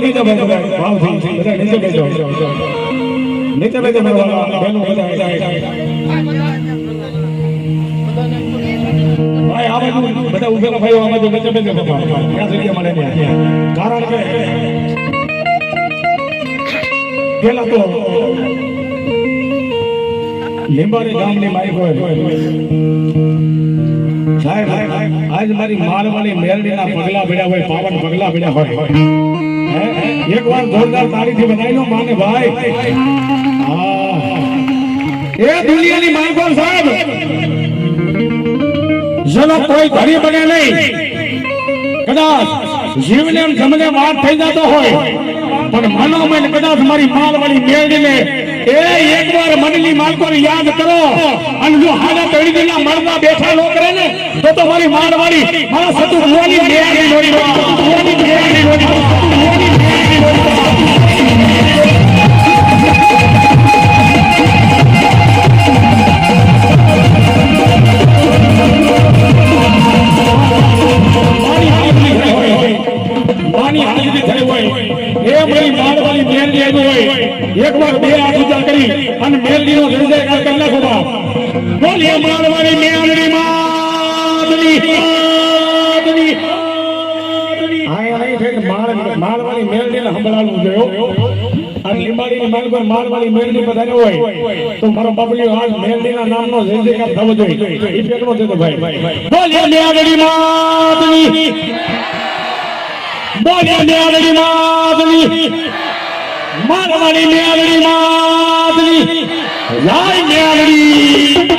નીચે બેજો ભાવથી બધા નીચે બેજો નીચે બેજો મારા બેનો બધા ભાઈ આ બાજુ બધા ઉભેલા ભાઈઓ આ બાજુ નીચે બેજો ક્યાં જગ્યા મળે કારણ કે પેલા તો લીંબાણી ગામની માઈક હોય સાહેબ આજ મારી મારવાળી મેરડીના પગલા ભેડ્યા હોય પાવન પગલા ભેડ્યા હોય એકવાર જોરદાર તાળીથી બનાવી લો માને ભાઈ એ દુનિયાની માઈકો સાહેબ ચલો કોઈ ઘડી બને નહીં કદાચ જીવને જમને વાત થઈ જતો હોય પણ મનોમન કદાચ મારી માલવાળી મેરડીને એ એકવાર મનની માલકો યાદ કરો અને જો હાડા તળીના મળવા બેઠા લોકો કરે ને તો મારી મારવાડી મારા સતુ ભુવાની મેરડી લોડી ભુવાની મેરડી લોડી ભુવાની મેરડી લોડી માની હાજરી થઈ હોય એ મારી મારવાળી મેરડી આવી હોય એકવાર બે હાથ ઊંચા કરી અને મેરડીનો જયજયકાર કરી નાખો બાપ બોલીએ મારવાળી મેરડી મારવાળી મેરડીને સંભળાવવું જોયો અને લીંબાડીની માલ પર મારવાળી મેરડી બધાને હોય તો મારો બાબલી આજ મેરડીના નામનો જયજયકાર થવો જોઈએ એ પેટનો છે તો ભાઈ બોલીએ મેરડી માતની બોલીએ મેરડી માતની મારવાડી મેરડી માતની લાય મેરડી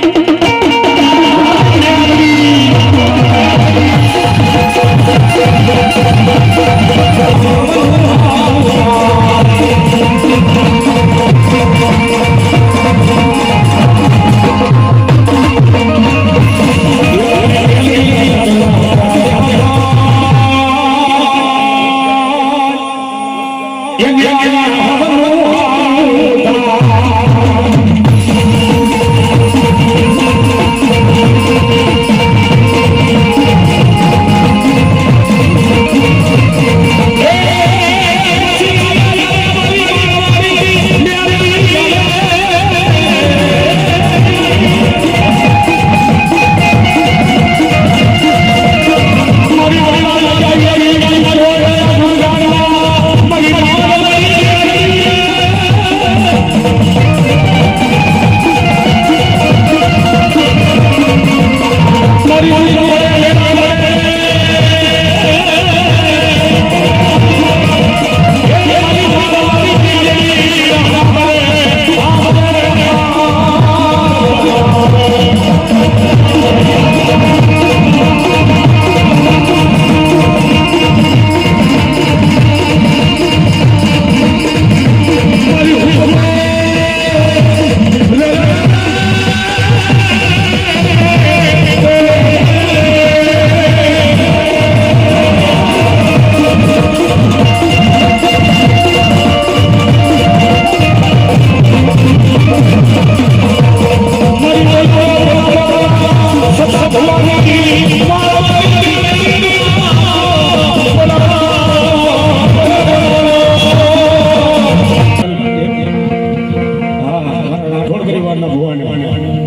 ભગવાન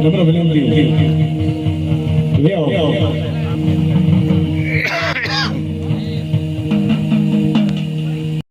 ભગવાન વિનંતી